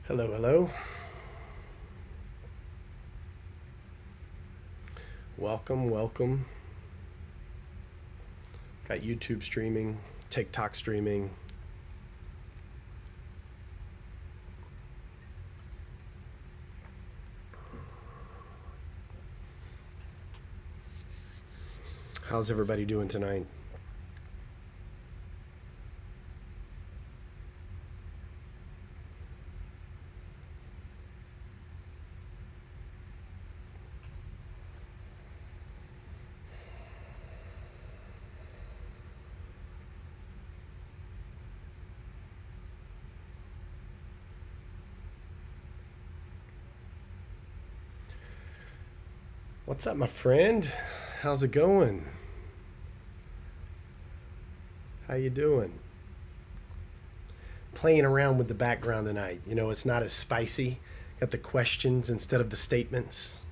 Hello, hello. Welcome, welcome. Got YouTube streaming, TikTok streaming. How's everybody doing tonight? What's up, my friend? How's it going? How you doing? Playing around with the background tonight. You know, it's not as spicy. Got the questions instead of the statements.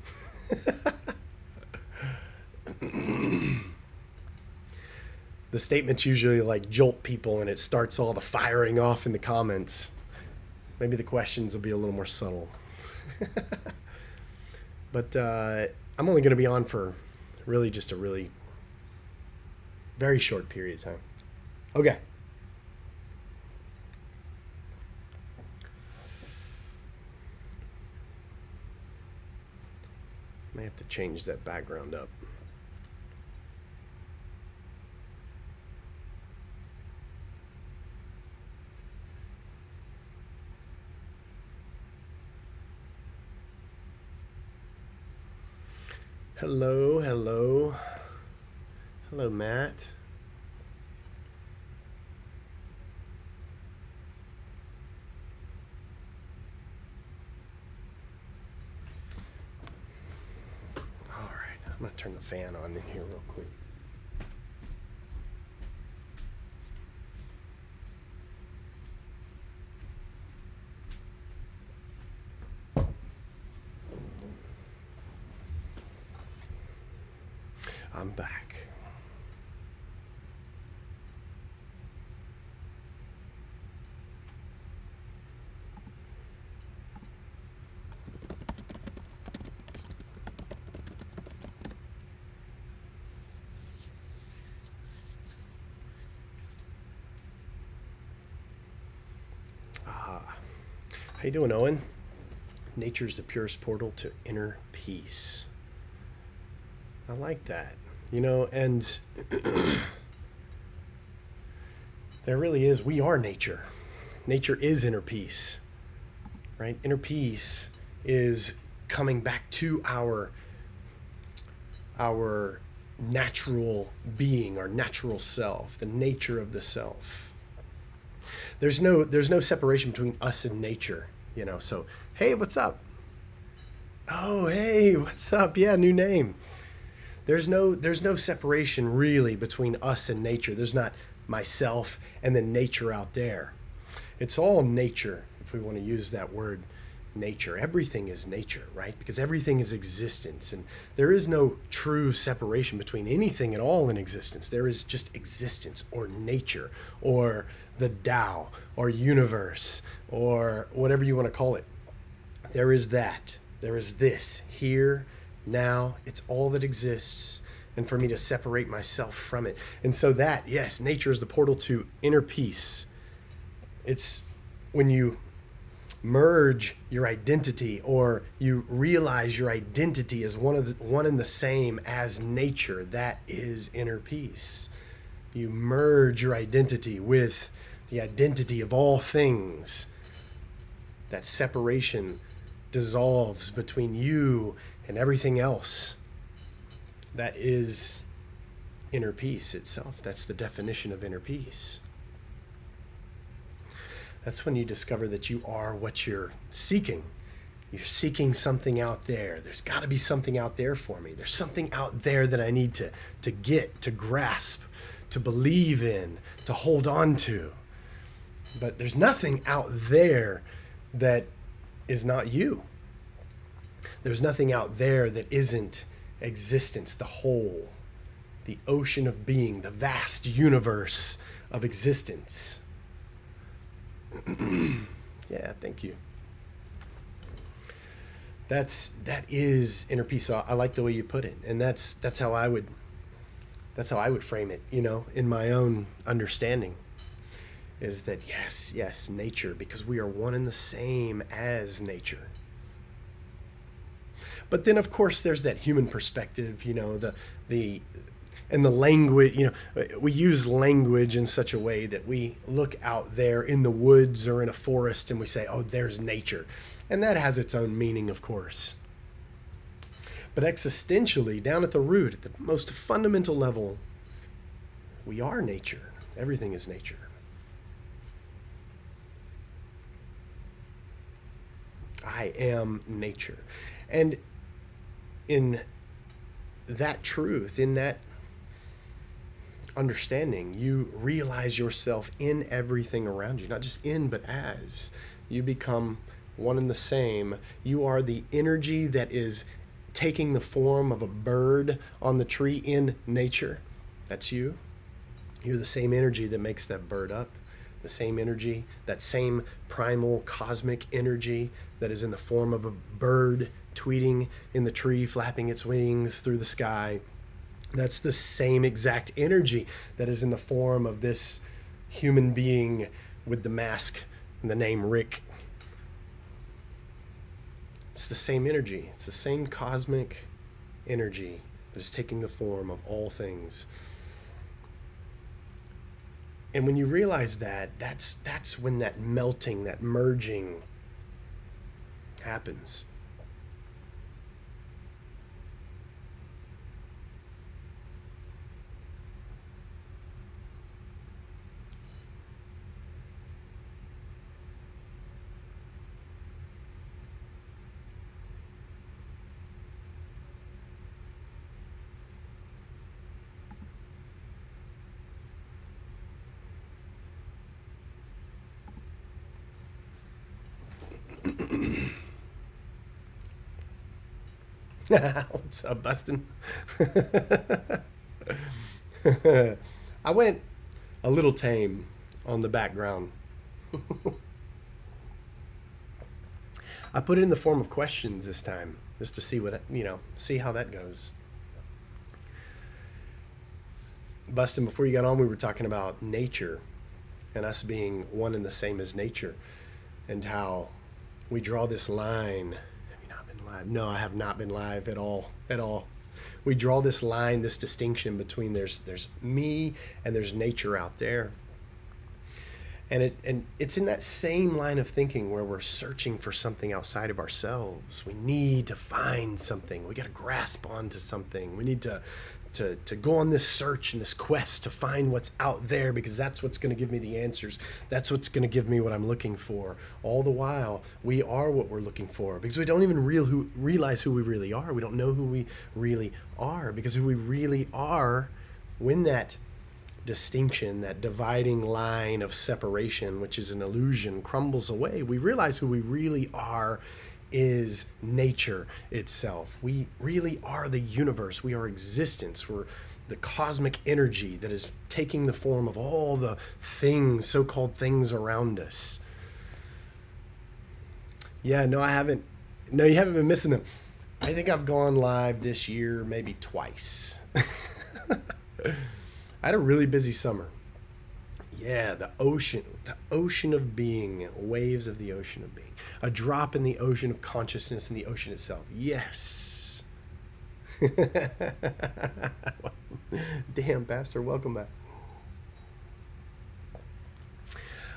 The statements usually like jolt people and it starts all the firing off in the comments. Maybe the questions will be a little more subtle. But I'm only going to be on for really just a really very short period of time. Okay. May have to change that background up. Hello, hello. Hello, Matt. All right, I'm going to turn the fan on in here real quick. I'm back. How you doing, Owen? Nature's the purest portal to inner peace. I like that. You know, and there really is, we are nature. Nature is inner peace, right? Inner peace is coming back to our natural being, our natural self, the nature of the self. There's no separation between us and nature, you know. So, hey, what's up? Oh, hey, what's up? Yeah, new name. There's no separation really between us and nature. There's not myself and then nature out there. It's all nature, if we want to use that word, nature. Everything is nature, right? Because everything is existence, and there is no true separation between anything at all in existence. There is just existence or nature or the Tao or universe or whatever you want to call it. There is that. There is this here, now. It's all that exists, and for me to separate myself from it. And so that, yes, nature is the portal to inner peace. It's when you merge your identity, or you realize your identity is one and the same as nature, that is inner peace. You merge your identity with the identity of all things. That separation dissolves between you and everything else. That is inner peace itself. That's the definition of inner peace. That's when you discover that you are what you're seeking. You're seeking something out there. There's got to be something out there for me. There's something out there that I need to get, to grasp, to believe in, to hold on to. But there's nothing out there that is not you. There's nothing out there that isn't existence, the whole, the ocean of being, the vast universe of existence. Yeah, thank you. that is inner peace. So I like the way you put it, and that's how I would frame it. In my own understanding, is that yes, nature, because we are one and the same as nature. But then, of course, there's that human perspective. The and the language. We use language in such a way that we look out there in the woods or in a forest and we say, "Oh, there's nature," and that has its own meaning, of course. But existentially, down at the root, at the most fundamental level, we are nature. Everything is nature. I am nature. And in that truth, in that understanding, you realize yourself in everything around you, not just in, but as. You become one and the same. You are the energy that is taking the form of a bird on the tree in nature. That's you. You're the same energy that makes that bird up. The same energy, that same primal cosmic energy that is in the form of a bird tweeting in the tree, flapping its wings through the sky. That's the same exact energy that is in the form of this human being with the mask and the name Rick. It's the same energy. It's the same cosmic energy that is taking the form of all things. And when you realize that, that's when that melting, that merging happens. What's up, Bustin? I went a little tame on the background. I put it in the form of questions this time, just to see see how that goes. Bustin, before you got on, we were talking about nature and us being one and the same as nature, and how we draw this line. Have you not been live? No, I have not been live at all. At all. We draw this line, this distinction between there's me and there's nature out there. And it's in that same line of thinking where we're searching for something outside of ourselves. We need to find something. We got to grasp onto something. We need to go on this search and this quest to find what's out there, because that's what's going to give me the answers. That's what's going to give me what I'm looking for. All the while, we are what we're looking for, because we don't even realize who we really are. We don't know who we really are, because who we really are, when that distinction, that dividing line of separation, which is an illusion, crumbles away, we realize who we really are is nature itself. We really are the universe. We are existence. We're the cosmic energy that is taking the form of all the things, so-called things around us. Yeah, no, I haven't. No, you haven't been missing them. I think I've gone live this year maybe twice. I had a really busy summer. Yeah, the ocean of being, waves of the ocean of being, a drop in the ocean of consciousness in the ocean itself. Yes. Damn, Pastor, welcome back.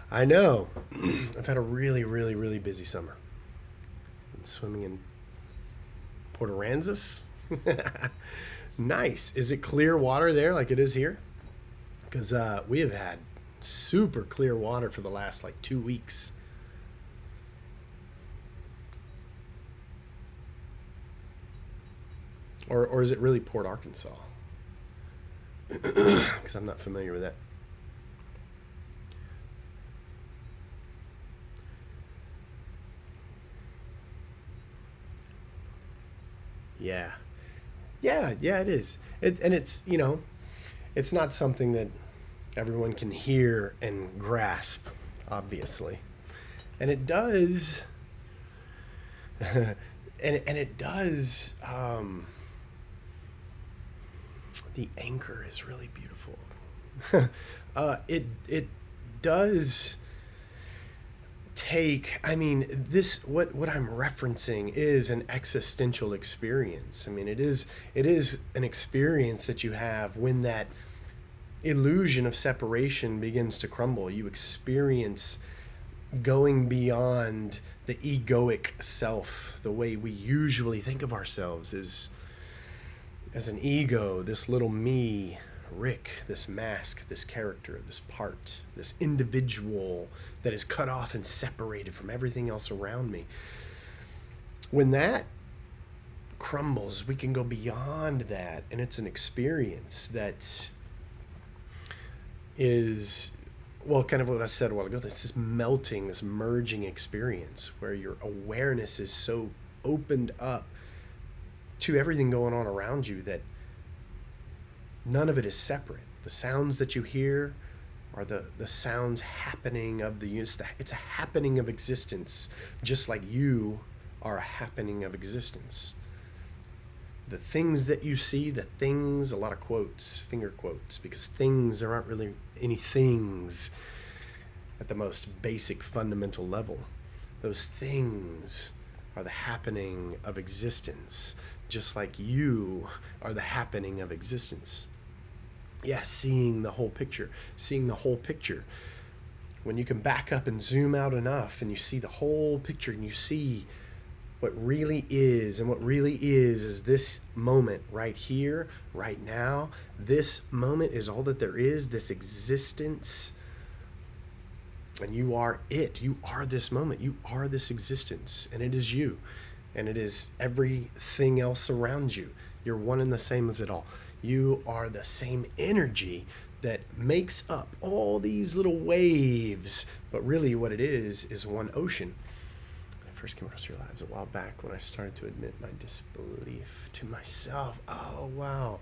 I know. I've had a really, really, really busy summer. Been swimming in Port Aransas. Nice. Is it clear water there like it is here? Because we have had super clear water for the last 2 weeks. Or is it really Port Arkansas? Because I'm not familiar with that. Yeah. Yeah, it is. And it's, it's not something that everyone can hear and grasp, obviously. And it does and it does. The anchor is really beautiful. It does take, I mean, this, what I'm referencing is an existential experience. I mean, it is an experience that you have when that illusion of separation begins to crumble. You experience going beyond the egoic self, the way we usually think of ourselves as an ego, this little me, Rick, this mask, this character, this part, this individual that is cut off and separated from everything else around me. When that crumbles, we can go beyond that, and it's an experience that is, well, kind of what I said a while ago, this melting, this merging experience where your awareness is so opened up to everything going on around you that none of it is separate. The sounds that you hear are the sounds happening of the universe. It's a happening of existence, just like you are a happening of existence. The things that you see, the things, a lot of quotes, finger quotes, because things, there aren't really any things at the most basic fundamental level. Those things are the happening of existence, just like you are the happening of existence. Yeah, seeing the whole picture. When you can back up and zoom out enough and you see the whole picture and you see what really is, and what really is this moment right here, right now. This moment is all that there is, this existence. And you are it. You are this moment. You are this existence. And it is you. And it is everything else around you. You're one and the same as it all. You are the same energy that makes up all these little waves. But really what it is one ocean. I first came across your lives a while back when I started to admit my disbelief to myself. Oh, wow.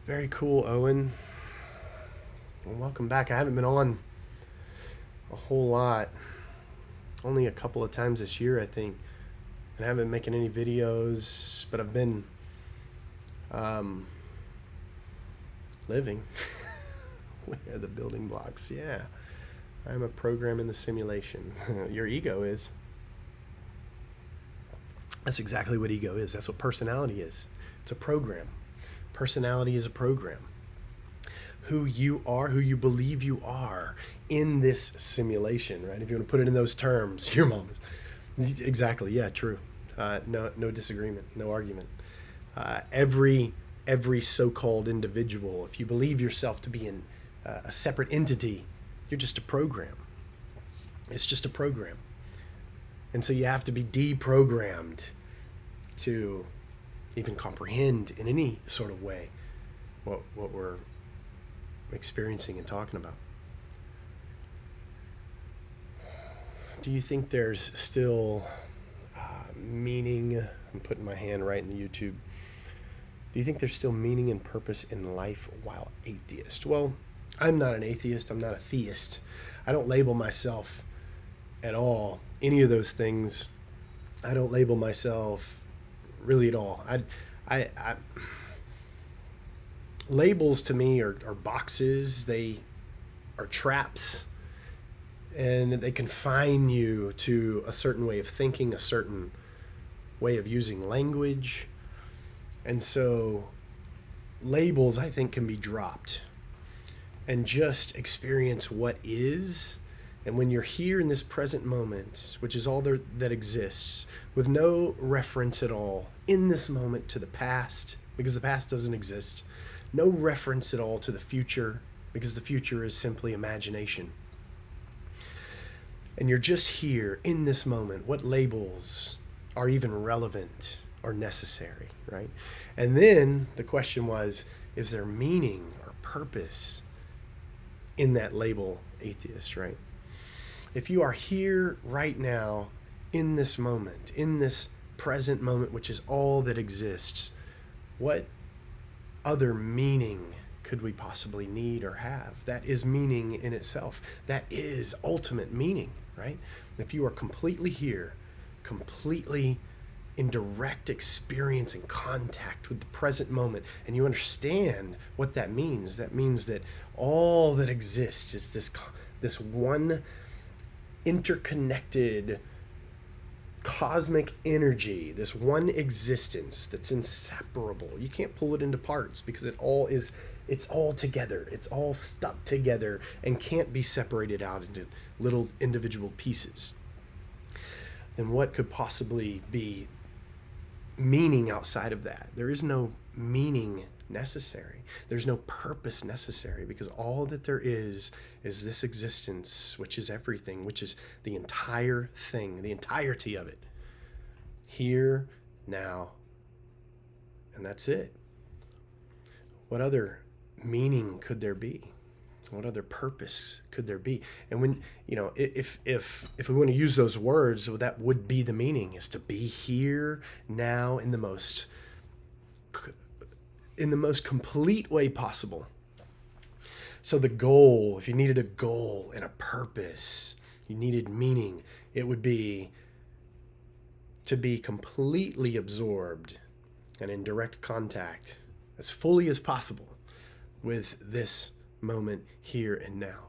Very cool, Owen. Well, welcome back. I haven't been on a whole lot. Only a couple of times this year, I think. And I haven't been making any videos, but I've been living. Where are the building blocks? Yeah. I'm a program in the simulation. Your ego is. That's exactly what ego is. That's what personality is. It's a program. Personality is a program. Who you are, who you believe you are in this simulation, right? If you want to put it in those terms, your mom is. Exactly. Yeah, true. No disagreement, no argument. Every so-called individual, if you believe yourself to be a separate entity, you're just a program. It's just a program. And so you have to be deprogrammed to even comprehend in any sort of way what we're experiencing and talking about. Do you think there's still meaning? I'm putting my hand right in the YouTube. Do you think there's still meaning and purpose in life while atheist? Well, I'm not an atheist. I'm not a theist. I don't label myself at all any of those things. I don't label myself really at all. I labels to me are boxes. They are traps, and they confine you to a certain way of thinking, a certain way of using language. And so labels, I think, can be dropped and just experience what is. And when you're here in this present moment, which is all there that exists, with no reference at all in this moment to the past, because the past doesn't exist, no reference at all to the future, because the future is simply imagination. And you're just here in this moment. What labels are even relevant or necessary, right? And then the question was, is there meaning or purpose in that label atheist, right? If you are here right now in this moment, in this present moment, which is all that exists, what other meaning could we possibly need or have? That is meaning in itself. That is ultimate meaning, right? If you are completely here, completely in direct experience and contact with the present moment, and you understand what that means that all that exists is this one interconnected cosmic energy, this one existence that's inseparable. You can't pull it into parts because it's all together. It's all stuck together and can't be separated out into little individual pieces. Then what could possibly be meaning outside of that? There is no meaning necessary. There's no purpose necessary, because all that there is this existence, which is everything, which is the entire thing, the entirety of it. Here, now, and that's it. What other meaning could there be? What other purpose could there be? And when, if we want to use those words, that would be the meaning, is to be here now in the most complete way possible. So the goal, if you needed a goal and a purpose, you needed meaning, it would be to be completely absorbed and in direct contact as fully as possible with this moment here and now,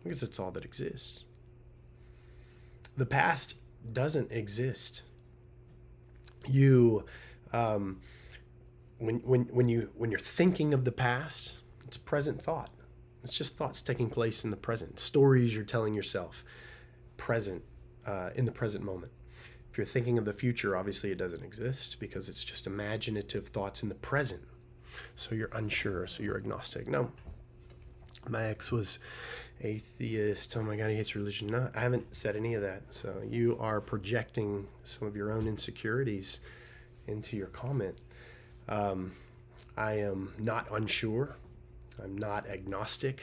because it's all that exists. The past doesn't exist. You when you're thinking of the past, it's present thought. It's just thoughts taking place in the present, stories you're telling yourself present, in the present moment. If you're thinking of the future, obviously it doesn't exist, because it's just imaginative thoughts in the present. So you're unsure, so you're agnostic. No, my ex was atheist. Oh my God, he hates religion. No, I haven't said any of that. So you are projecting some of your own insecurities into your comment. I am not unsure. I'm not agnostic.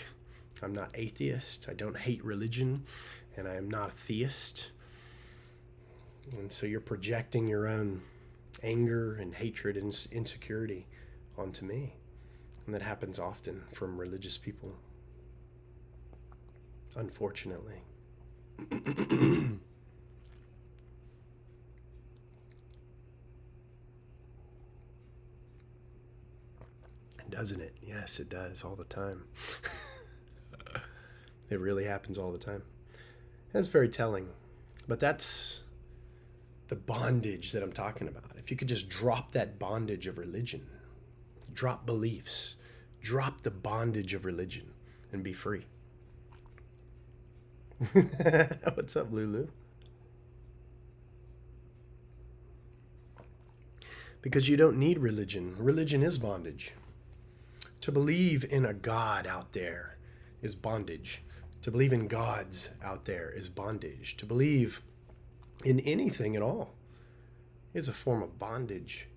I'm not atheist. I don't hate religion, and I am not a theist. And so you're projecting your own anger and hatred and insecurity onto me. And that happens often from religious people, unfortunately. Doesn't it? Yes, it does, all the time. It really happens all the time. That's very telling. But that's the bondage that I'm talking about. If you could just drop that bondage of religion, drop beliefs, drop the bondage of religion, and be free. What's up, Lulu? Because you don't need religion. Religion is bondage. To believe in a God out there is bondage. To believe in gods out there is bondage. To believe in anything at all is a form of bondage.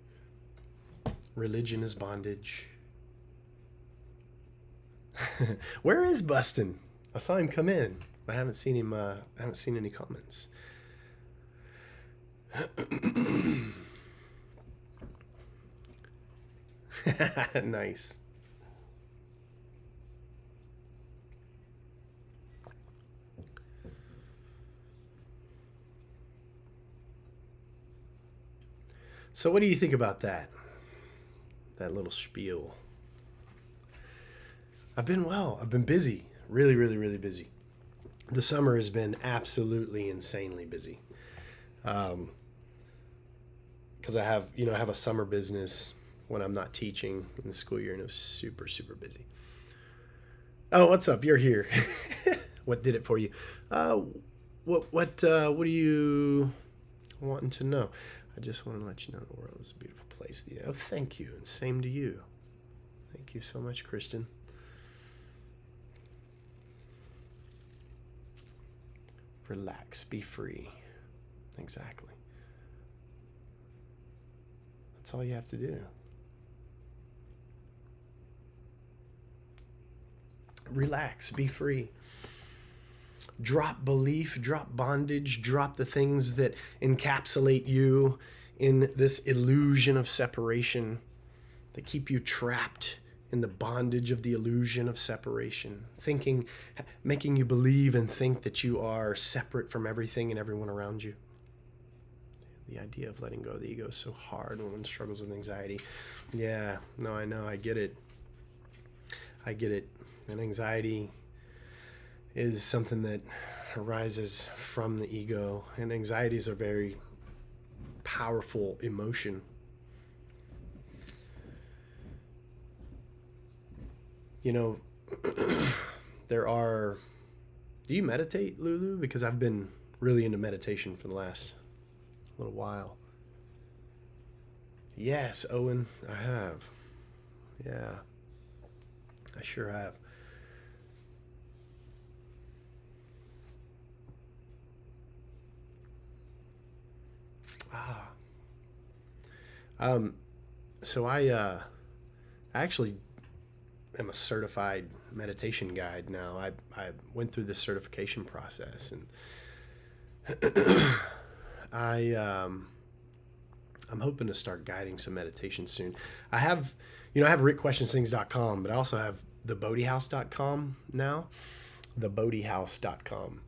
Religion is bondage. Where is Bustin? I saw him come in, but I haven't seen him. I haven't seen any comments. Nice. So what do you think about that? That little spiel. I've been well. I've been busy. Really, really, really busy. The summer has been absolutely insanely busy. Because I have a summer business when I'm not teaching in the school year, and it was super, super busy. Oh, what's up? You're here. What did it for you? What are you wanting to know? I just want to let you know the world is a beautiful place. Oh, thank you, and same to you. Thank you so much, Kristen. Relax, be free. Exactly. That's all you have to do. Relax, be free. Drop belief, drop bondage, drop the things that encapsulate you in this illusion of separation, that keep you trapped in the bondage of the illusion of separation, making you believe and think that you are separate from everything and everyone around you. The idea of letting go of the ego is so hard when one struggles with anxiety. Yeah, no, I know. I get it. And anxiety is something that arises from the ego. And anxiety is a very powerful emotion. Do you meditate, Lulu? Because I've been really into meditation for the last little while. Yes, Owen, I have. Yeah, I sure have. Ah. So I actually am a certified meditation guide now. I went through this certification process, and I'm hoping to start guiding some meditation soon. I have rickquestionsthings.com, but I also have thebodhihouse.com now, thebodhihouse.com,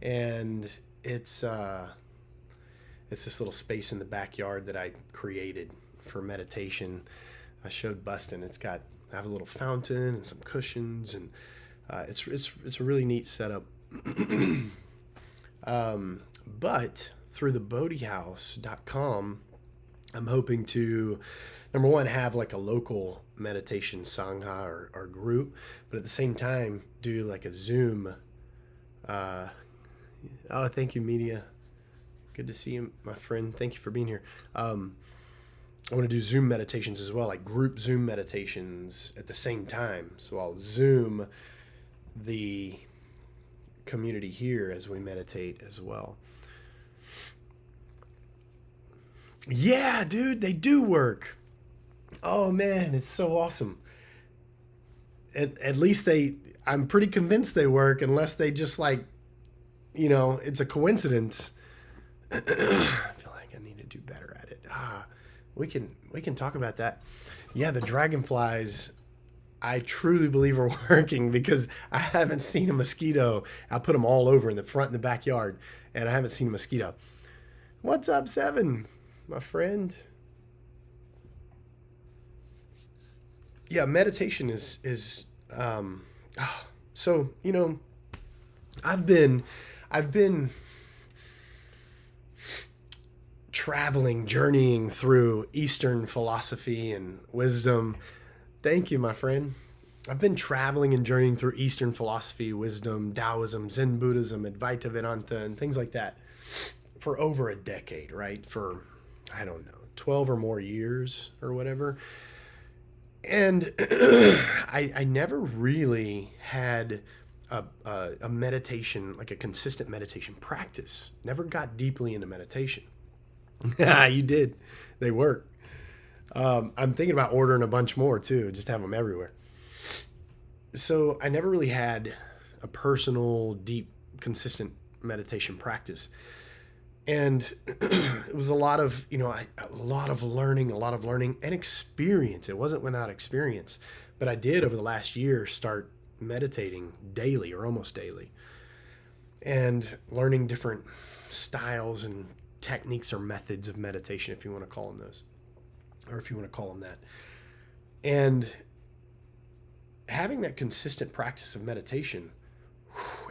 and it's this little space in the backyard that I created for meditation. I showed Bustin. I have a little fountain and some cushions, and it's a really neat setup. But through the bodhihouse.com, I'm hoping to, number one, have like a local meditation sangha or group, but at the same time do like a Zoom. Oh, thank you, media. Good to see you, my friend. Thank you for being here. I want to do Zoom meditations as well, like group Zoom meditations at the same time. So I'll Zoom the community here as we meditate as well. Yeah, dude, they do work. Oh man, it's so awesome. At least I'm pretty convinced they work, unless they just it's a coincidence. I feel like I need to do better at it. We can talk about that. Yeah, the dragonflies, I truly believe are working, because I haven't seen a mosquito. I put them all over in the front and the backyard, and I haven't seen a mosquito. What's up, Seven, my friend? Yeah, meditation is so I've been traveling, journeying through Eastern philosophy and wisdom. Thank you, my friend. I've been traveling and journeying through Eastern philosophy, wisdom, Taoism, Zen Buddhism, Advaita Vedanta, and things like that for over a decade, right? For, I don't know, 12 or more years or whatever. And I never really had a meditation, like a consistent meditation practice. Never got deeply into meditation. You did. They work. I'm thinking about ordering a bunch more too, just have them everywhere. So I never really had a personal, deep, consistent meditation practice. And it was a lot of learning and experience. It wasn't without experience, but I did over the last year start meditating daily or almost daily, and learning different styles and techniques or methods of meditation, if you want to call them those, or if you want to call them that. And having that consistent practice of meditation,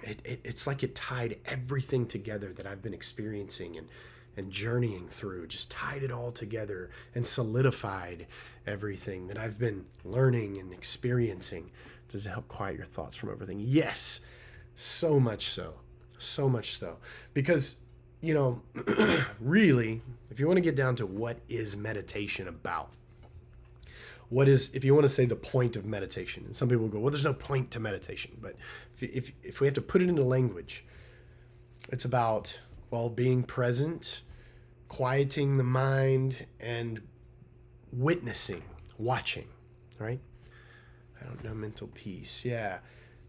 it's like it tied everything together that I've been experiencing and journeying through, just tied it all together and solidified everything that I've been learning and experiencing. Does it help quiet your thoughts from overthinking? Yes, so much so. Because, really, if you want to get down to what is meditation about, if you want to say the point of meditation, and some people go, well, there's no point to meditation, but if we have to put it into language, it's about, well, being present, quieting the mind, and witnessing, watching, right? I don't know, mental peace. Yeah.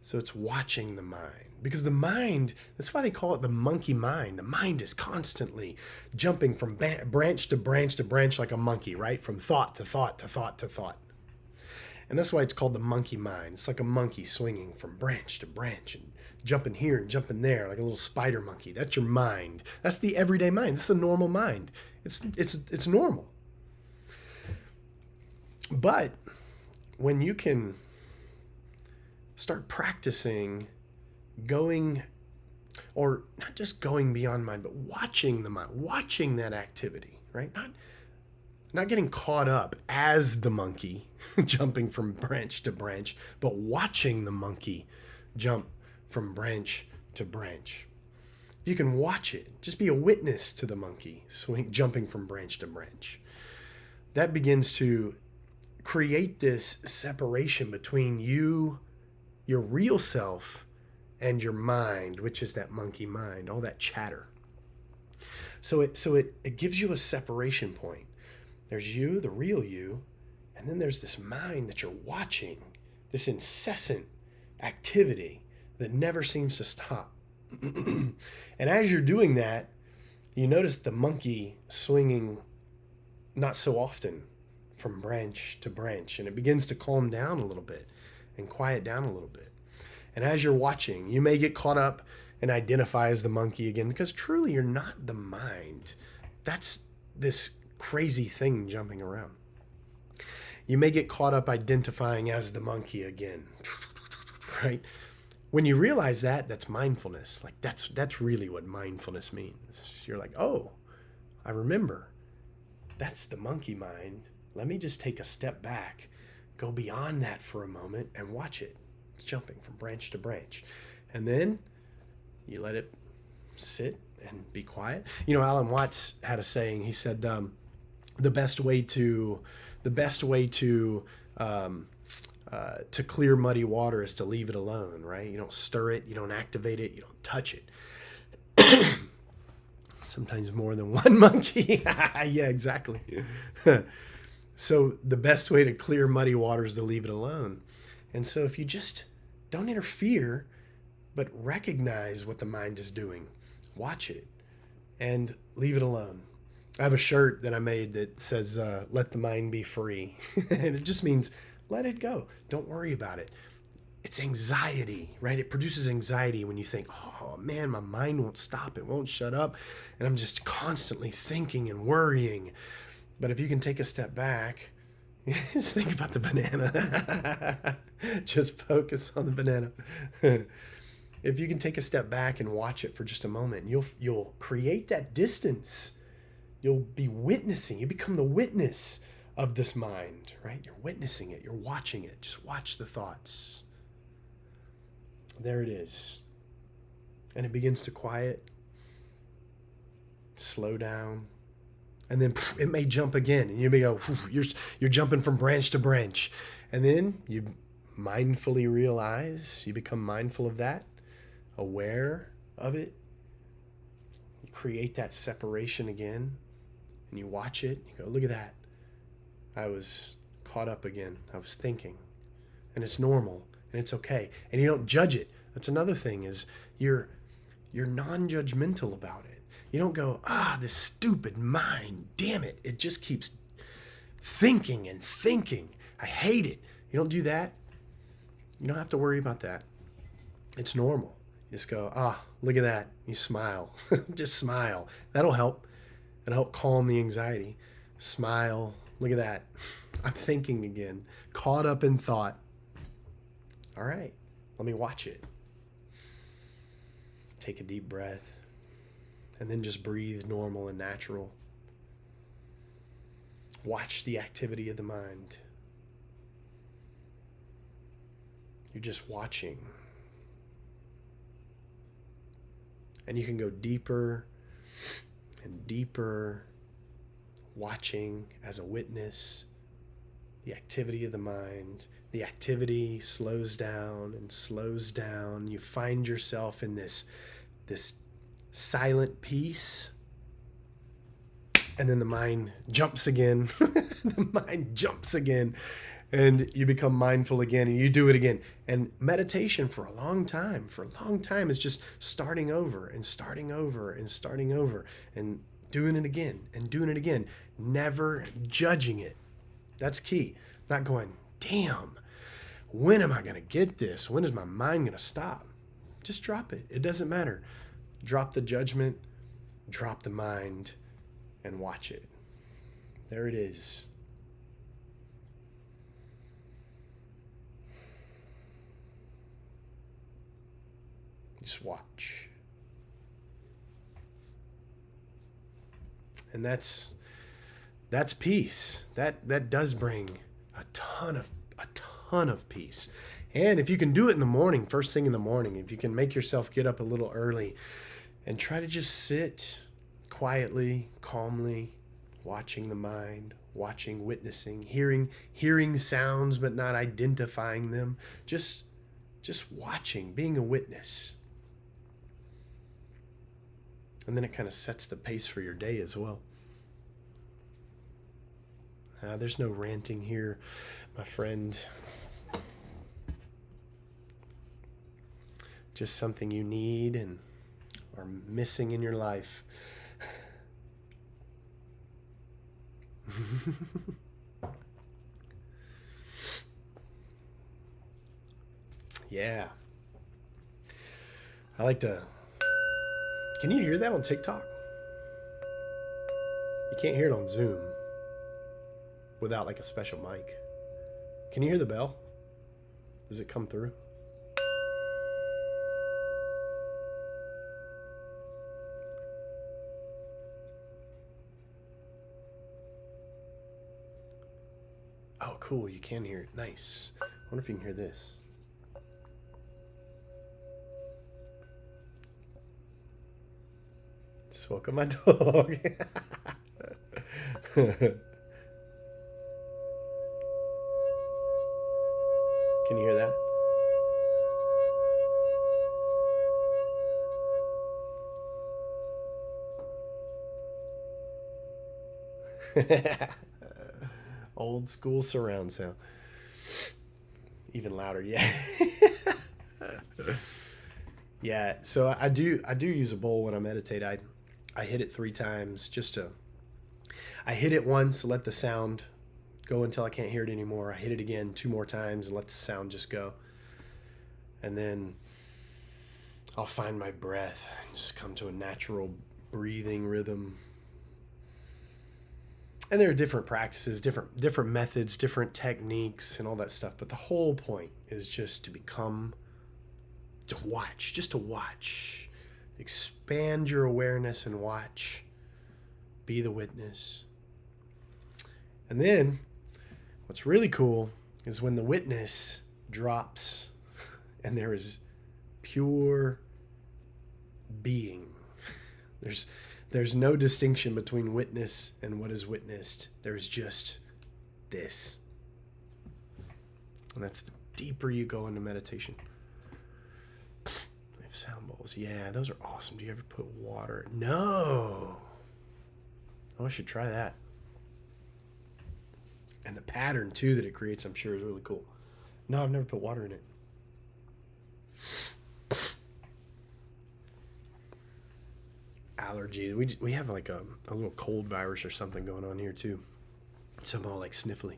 So it's watching the mind, because the mind, that's why they call it the monkey mind. The mind is constantly jumping from branch to branch to branch like a monkey, right? From thought to thought to thought to thought. And that's why it's called the monkey mind. It's like a monkey swinging from branch to branch and jumping here and jumping there like a little spider monkey. That's your mind. That's the everyday mind. That's the normal mind. It's normal. But when you can start practicing going, or not just going beyond mind, but watching the mind, watching that activity, right? Not getting caught up as the monkey jumping from branch to branch, but watching the monkey jump from branch to branch. If you can watch it, just be a witness to the monkey jumping from branch to branch. That begins to create this separation between you, your real self, and your mind, which is that monkey mind, all that chatter. So it gives you a separation point. There's you, the real you, and then there's this mind that you're watching, this incessant activity that never seems to stop. And as you're doing that, you notice the monkey swinging not so often from branch to branch, and it begins to calm down a little bit and quiet down a little bit. And as you're watching, you may get caught up and identify as the monkey again, because truly you're not the mind. That's this crazy thing jumping around. You may get caught up identifying as the monkey again, right? When you realize that, that's mindfulness. Like that's really what mindfulness means. You're like, oh, I remember. That's the monkey mind. Let me just take a step back, go beyond that for a moment and watch it. It's jumping from branch to branch. And then you let it sit and be quiet. You know, Alan Watts had a saying. He said, the best way to clear muddy water is to leave it alone, right? You don't stir it, you don't activate it, you don't touch it. Sometimes more than one monkey. Yeah, exactly. So the best way to clear muddy water is to leave it alone. And so if you just don't interfere, but recognize what the mind is doing, watch it, and leave it alone. I have a shirt that I made that says, let the mind be free. And it just means let it go. Don't worry about it. It's anxiety, right? It produces anxiety when you think, oh man, my mind won't stop. It won't shut up. And I'm just constantly thinking and worrying. But if you can take a step back, just think about the banana. Just focus on the banana. If you can take a step back and watch it for just a moment, you'll create that distance. You'll be witnessing. You become the witness of this mind, right? You're witnessing it. You're watching it. Just watch the thoughts. There it is. And it begins to quiet, slow down, and then it may jump again. And you may go, you're jumping from branch to branch. And then you mindfully realize, you become mindful of that, aware of it. You create that separation again, and you watch it. You go, look at that. I was caught up again. I was thinking. And it's normal, and it's okay. And you don't judge it. That's another thing, is you're non-judgmental about it. You don't go, this stupid mind, damn it. It just keeps thinking and thinking. I hate it. You don't do that. You don't have to worry about that. It's normal. You just go, look at that. You smile. Just smile. That'll help. It'll help calm the anxiety. Smile. Look at that. I'm thinking again. Caught up in thought. All right. Let me watch it. Take a deep breath. And then just breathe normal and natural. Watch the activity of the mind. You're just watching. And you can go deeper and deeper, watching as a witness the activity of the mind. The activity slows down and slows down. You find yourself in this silent peace. And then the mind jumps again. The mind jumps again. And you become mindful again, and you do it again. And meditation for a long time is just starting over and starting over and starting over and doing it again and doing it again. Never judging it. That's key. Not going, damn, when am I going to get this? When is my mind going to stop? Just drop it. It doesn't matter. Drop the judgment. Drop the mind. and watch it. There it is. Just watch. And that's peace. That does bring a ton of peace. And if you can do it in the morning, first thing in the morning, if you can make yourself get up a little early and try to just sit quietly, calmly, watching the mind, watching, witnessing, hearing sounds but not identifying them, just watching, being a witness. And then it kind of sets the pace for your day as well. There's no ranting here, my friend. Just something you need and are missing in your life. Yeah. I like to... Can you hear that on TikTok? You can't hear it on Zoom without like a special mic. Can you hear the bell? Does it come through? Oh, cool. You can hear it. Nice. I wonder if you can hear this. Just woke up my dog. Can you hear that? Old school surround sound. Even louder, yeah. Yeah, so I do use a bowl when I meditate. I hit it 3 times I hit it once to let the sound go until I can't hear it anymore. I hit it again 2 more times and let the sound just go. And then I'll find my breath and just come to a natural breathing rhythm. And there are different practices, different methods, different techniques and all that stuff. But the whole point is just to watch. Expand your awareness and watch. Be the witness. And then what's really cool is when the witness drops and there is pure being. There's no distinction between witness and what is witnessed. There's just this. And that's the deeper you go into meditation. We have sound bowls. Yeah, those are awesome. Do you ever put water? No. Oh, I should try that. And the pattern, too, that it creates, I'm sure, is really cool. No, I've never put water in it. Allergies. We have like a little cold virus or something going on here, too. So I'm all like sniffly.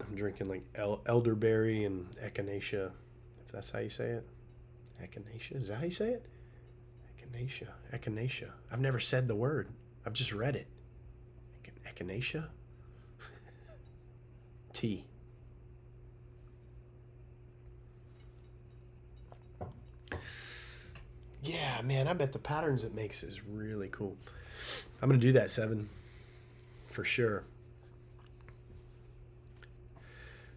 I'm drinking like elderberry and echinacea, if that's how you say it. Echinacea? Is that how you say it? Echinacea. I've never said the word. I've just read it. Echinacea? Tea. Yeah, man, I bet the patterns it makes is really cool. I'm going to do that, 7, for sure.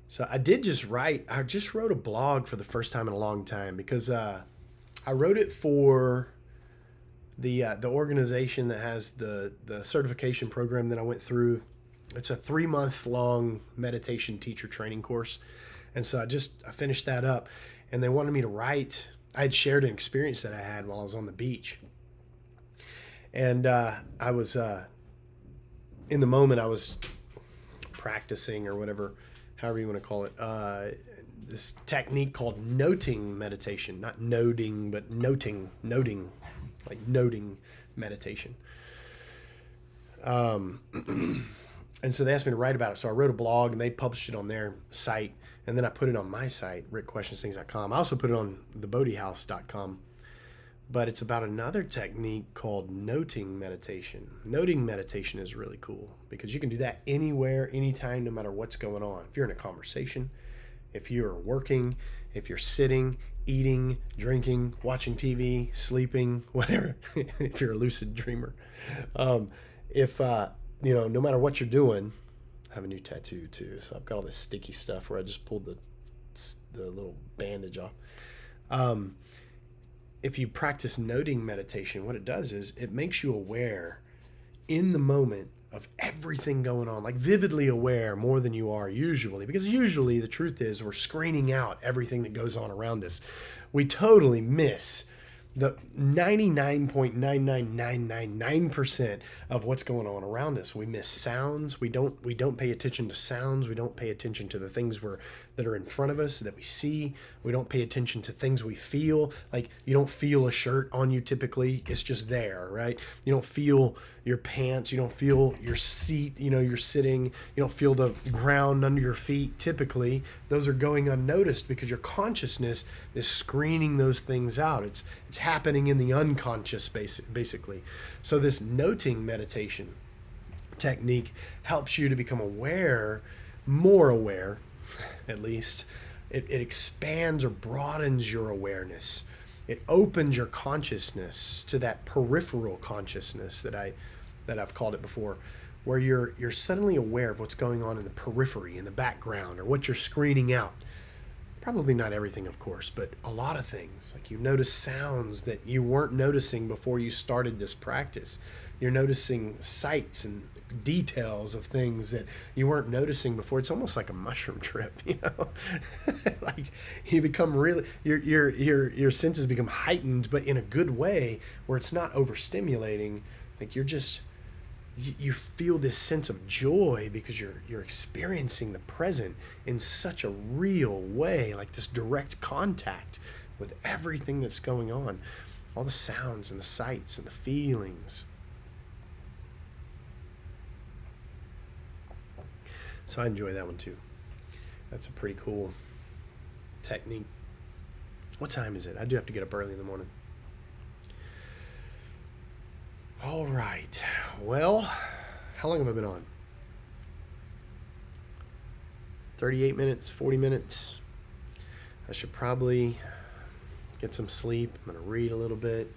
So I just wrote a blog for the first time in a long time because I wrote it for the organization that has the certification program that I went through. It's a 3-month long meditation teacher training course. And so I finished that up and they wanted me to write. I had shared an experience that I had while I was on the beach. And I was, in the moment I was practicing or whatever, however you want to call it, this technique called noting meditation. Not noting, but noting, like noting meditation. And so they asked me to write about it. So I wrote a blog and they published it on their site. And then I put it on my site, rickquestionsthings.com. I also put it on thebodiehouse.com. But it's about another technique called noting meditation. Noting meditation is really cool because you can do that anywhere, anytime, no matter what's going on. If you're in a conversation, if you're working, if you're sitting, eating, drinking, watching TV, sleeping, whatever, if you're a lucid dreamer. No matter what you're doing, I have a new tattoo too. So I've got all this sticky stuff where I just pulled the little bandage off. If you practice noting meditation, what it does is it makes you aware in the moment of everything going on, like vividly aware more than you are usually. Because usually the truth is we're screening out everything that goes on around us. We totally miss the 99.99999% of what's going on around us. We miss sounds. We don't pay attention to sounds. We don't pay attention to the things that are in front of us that we see. We don't pay attention to things we feel. Like you don't feel a shirt on you typically. It's just there, right? You don't feel your pants. You don't feel your seat. You're sitting. You don't feel the ground under your feet. Typically, those are going unnoticed because your consciousness is screening those things out. It's happening in the unconscious basically. So this noting meditation technique helps you to become aware, more aware, at least. It expands or broadens your awareness. It opens your consciousness to that peripheral consciousness that I've called it before, where you're suddenly aware of what's going on in the periphery, in the background, or what you're screening out. Probably not everything, of course, but a lot of things. Like you notice sounds that you weren't noticing before you started this practice. You're noticing sights and details of things that you weren't noticing before. It's almost like a mushroom trip, like you become really, your senses become heightened, but in a good way where it's not overstimulating. Like you feel this sense of joy because you're experiencing the present in such a real way, like this direct contact with everything that's going on, all the sounds and the sights and the feelings. So I enjoy that one too. That's a pretty cool technique. What time is it? I do have to get up early in the morning. All right. Well, how long have I been on? 38 minutes, 40 minutes. I should probably get some sleep. I'm going to read a little bit.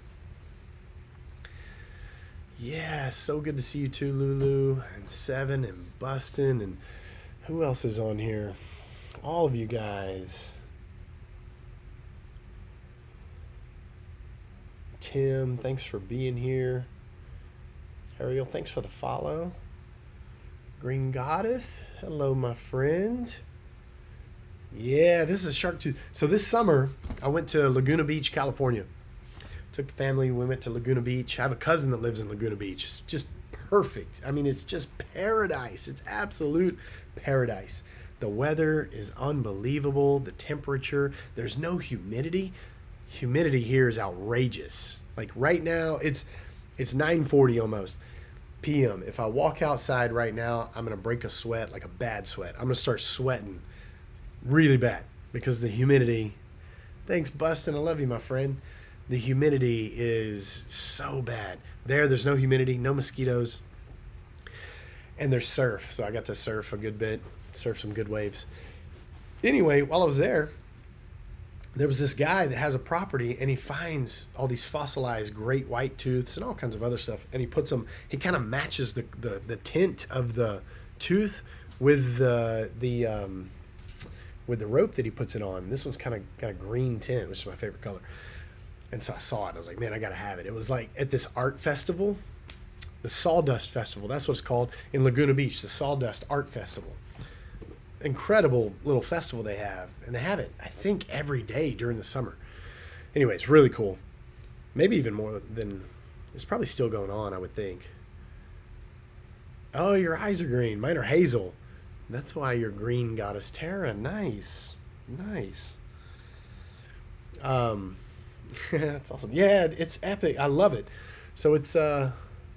Yeah, so good to see you too, Lulu, and Seven, and Bustin, and who else is on here? All of you guys. Tim, thanks for being here. Ariel, thanks for the follow. Green Goddess, hello, my friend. Yeah, this is a shark tooth. So this summer, I went to Laguna Beach, California. Took the family, we went to Laguna Beach. I have a cousin that lives in Laguna Beach. It's just perfect. I mean, it's just paradise. It's absolute paradise. The weather is unbelievable. The temperature, there's no humidity. Humidity here is outrageous. Like right now, it's 9:40 almost p.m. If I walk outside right now, I'm going to break a sweat, like a bad sweat. I'm going to start sweating really bad because the humidity. Thanks, Bustin. I love you, my friend. The humidity is so bad. There's no humidity, no mosquitoes, and there's surf. So I got to surf a good bit, surf some good waves. Anyway, while I was there was this guy that has a property, and he finds all these fossilized great white tooths and all kinds of other stuff, and he puts them. He kind of matches the tint of the tooth with the rope that he puts it on. This one's kind of got a green tint, which is my favorite color. And so I saw it. I was like, man, I got to have it. It was like at this art festival, the Sawdust Festival. That's what it's called in Laguna Beach, the Sawdust Art Festival. Incredible little festival they have. And they have it, I think, every day during the summer. Anyway, it's really cool. Maybe even more than, it's probably still going on, I would think. Oh, your eyes are green. Mine are hazel. That's why you're green, Goddess Tara. Nice. Nice. That's awesome. Yeah, it's epic. I love it. So it's, to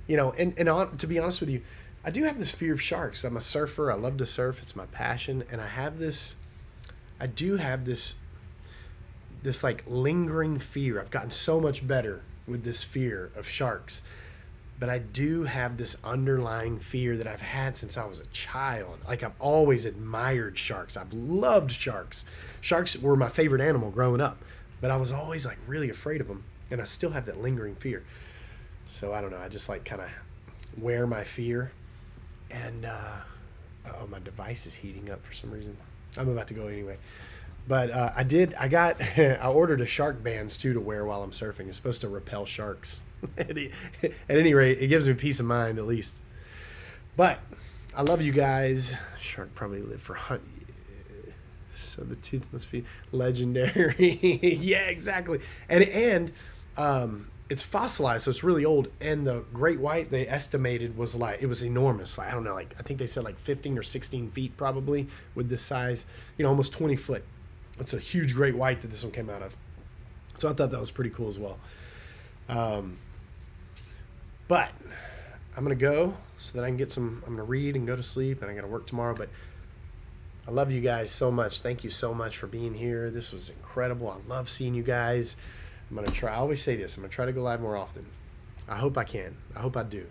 be honest with you, I do have this fear of sharks. I'm a surfer. I love to surf. It's my passion. And I have this I do have this like lingering fear. I've gotten so much better with this fear of sharks, but I do have this underlying fear that I've had since I was a child. Like, I've always admired sharks. I've loved sharks. Sharks were my favorite animal growing up, but I was always like really afraid of them, and I still have that lingering fear. So I don't know. I just like kind of wear my fear, and oh, my device is heating up for some reason. I'm about to go anyway. But I ordered a shark bands too to wear while I'm surfing. It's supposed to repel sharks. At any rate, it gives me peace of mind at least. But I love you guys. Shark probably lived for so the tooth must be legendary. Yeah, exactly. And it's fossilized, so it's really old. And the great white, they estimated, was like, it was enormous. Like, I don't know, like I think they said like 15 or 16 feet probably with this size, almost 20 foot. It's a huge great white that this one came out of. So I thought that was pretty cool as well. But I'm going to go so that I can I'm going to read and go to sleep, and I got to work tomorrow. But I love you guys so much. Thank you so much for being here. This was incredible. I love seeing you guys. I'm going to try. I always say this. I'm going to try to go live more often. I hope I can. I hope I do.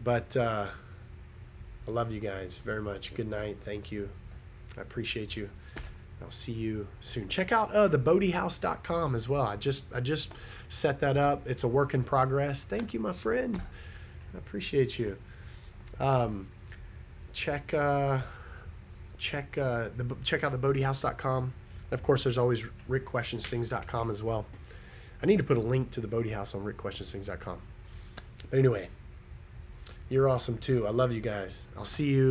But I love you guys very much. Good night. Thank you. I appreciate you. I'll see you soon. Check out thebodiehouse.com as well. I just set that up. It's a work in progress. Thank you, my friend. I appreciate you. Check out thebodiehouse.com. Of course, there's always rickquestionsthings.com as well. I need to put a link to the Bodie House on rickquestionsthings.com. But anyway, you're awesome too. I love you guys. I'll see you.